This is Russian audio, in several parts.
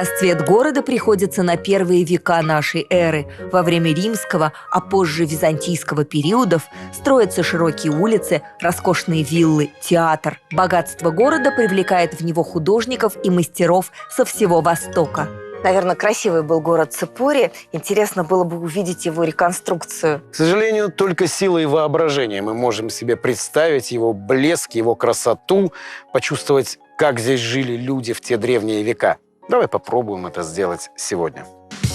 Расцвет города приходится на первые века нашей эры. Во время римского, а позже византийского периодов строятся широкие улицы, роскошные виллы, театр. Богатство города привлекает в него художников и мастеров со всего Востока. Наверное, красивый был город Ципори. Интересно было бы увидеть его реконструкцию. К сожалению, только силой воображения мы можем себе представить его блеск, его красоту, почувствовать, как здесь жили люди в те древние века. Давай попробуем это сделать сегодня.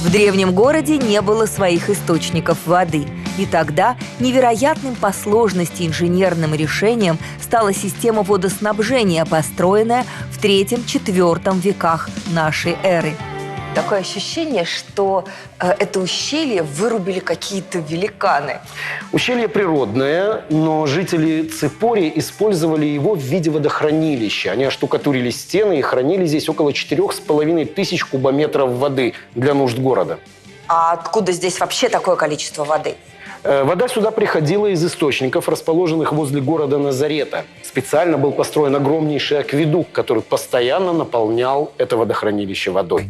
В древнем городе не было своих источников воды. И тогда невероятным по сложности инженерным решением стала система водоснабжения, построенная в III-IV веках нашей эры. Такое ощущение, что это ущелье вырубили какие-то великаны. Ущелье природное, но жители Ципори использовали его в виде водохранилища. Они оштукатурили стены и хранили здесь около 4500 кубометров воды для нужд города. А откуда здесь вообще такое количество воды? Вода сюда приходила из источников, расположенных возле города Назарета. Специально был построен огромнейший акведук, который постоянно наполнял это водохранилище водой.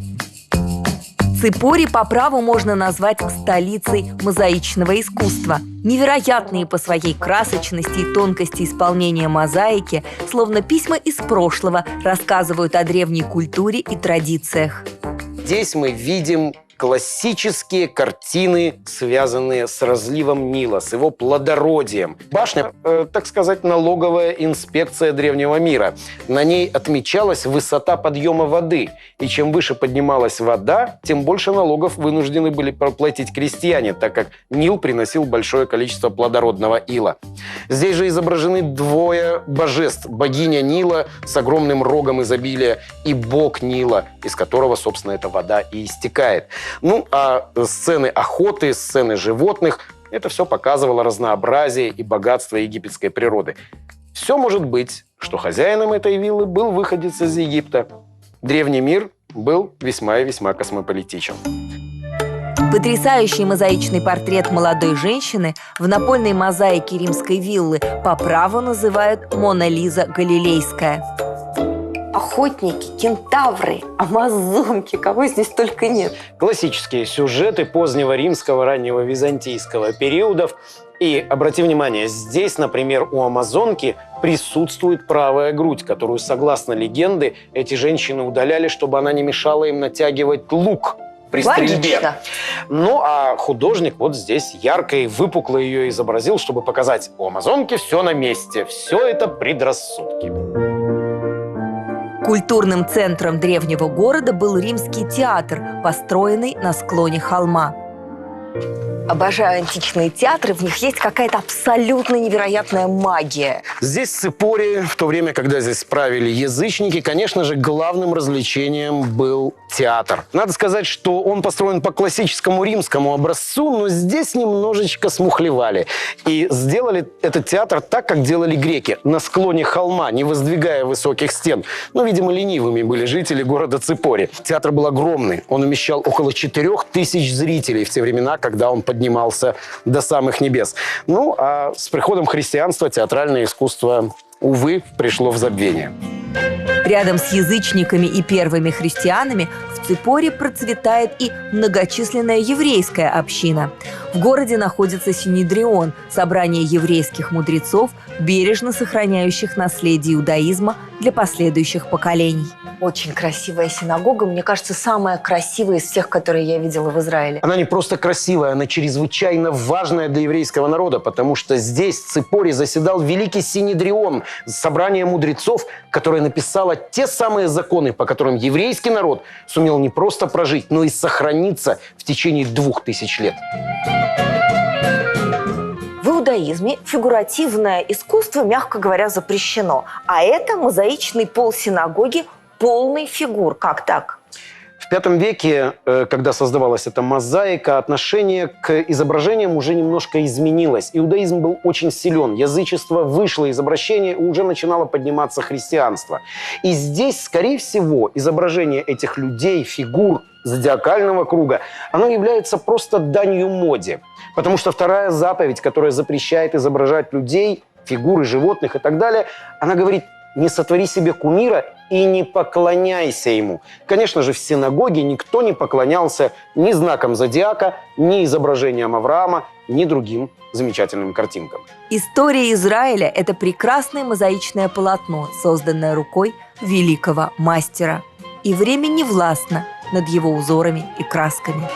Ципори по праву можно назвать столицей мозаичного искусства. Невероятные по своей красочности и тонкости исполнения мозаики, словно письма из прошлого, рассказывают о древней культуре и традициях. Здесь мы видим классические картины, связанные с разливом Нила, с его плодородием. Башня, так сказать, налоговая инспекция древнего мира. На ней отмечалась высота подъема воды. И чем выше поднималась вода, тем больше налогов вынуждены были платить крестьяне, так как Нил приносил большое количество плодородного ила. Здесь же изображены двое божеств. Богиня Нила с огромным рогом изобилия и бог Нила, из которого, собственно, эта вода и истекает. Ну, а сцены охоты, сцены животных – это все показывало разнообразие и богатство египетской природы. Все может быть, что хозяином этой виллы был выходец из Египта. Древний мир был весьма и весьма космополитичен. Потрясающий мозаичный портрет молодой женщины в напольной мозаике римской виллы по праву называют «Мона Лиза Галилейская». Охотники, кентавры, амазонки, кого здесь только нет. Классические сюжеты позднего римского, раннего византийского периодов. И обрати внимание, здесь, например, у амазонки присутствует правая грудь, которую, согласно легенде, эти женщины удаляли, чтобы она не мешала им натягивать лук при стрельбе. Логично. Ну, а художник вот здесь ярко и выпукло ее изобразил, чтобы показать, у амазонки все на месте, все это предрассудки. Культурным центром древнего города был римский театр, построенный на склоне холма. Обожаю античные театры, в них есть какая-то абсолютно невероятная магия. Здесь, в Ципори, в то время, когда здесь правили язычники, конечно же, главным развлечением был театр. Надо сказать, что он построен по классическому римскому образцу, но здесь немножечко смухлевали. И сделали этот театр так, как делали греки, на склоне холма, не воздвигая высоких стен. Ну, видимо, ленивыми были жители города Ципори. Театр был огромный. Он умещал около 4000 зрителей в те времена, когда он поднимался до самых небес. Ну, а с приходом христианства театральное искусство, увы, пришло в забвение. Рядом с язычниками и первыми христианами в Ципори процветает и многочисленная еврейская община. В городе находится Синедрион – собрание еврейских мудрецов, бережно сохраняющих наследие иудаизма для последующих поколений. Очень красивая синагога. Мне кажется, самая красивая из всех, которые я видела в Израиле. Она не просто красивая, она чрезвычайно важная для еврейского народа, потому что здесь, в Ципори, заседал великий Синедрион, собрание мудрецов, которое написало те самые законы, по которым еврейский народ сумел не просто прожить, но и сохраниться в течение 2000 лет. В иудаизме фигуративное искусство, мягко говоря, запрещено. А это мозаичный пол синагоги полный фигур. Как так? В V веке, когда создавалась эта мозаика, отношение к изображениям уже немножко изменилось. Иудаизм был очень силен, язычество вышло из обращения, и уже начинало подниматься христианство. И здесь, скорее всего, изображение этих людей, фигур зодиакального круга, оно является просто данью моде. Потому что вторая заповедь, которая запрещает изображать людей, фигуры животных и так далее, она говорит: не сотвори себе кумира и не поклоняйся ему. Конечно же, в синагоге никто не поклонялся ни знакам зодиака, ни изображениям Авраама, ни другим замечательным картинкам. История Израиля – это прекрасное мозаичное полотно, созданное рукой великого мастера. И время не властно над его узорами и красками.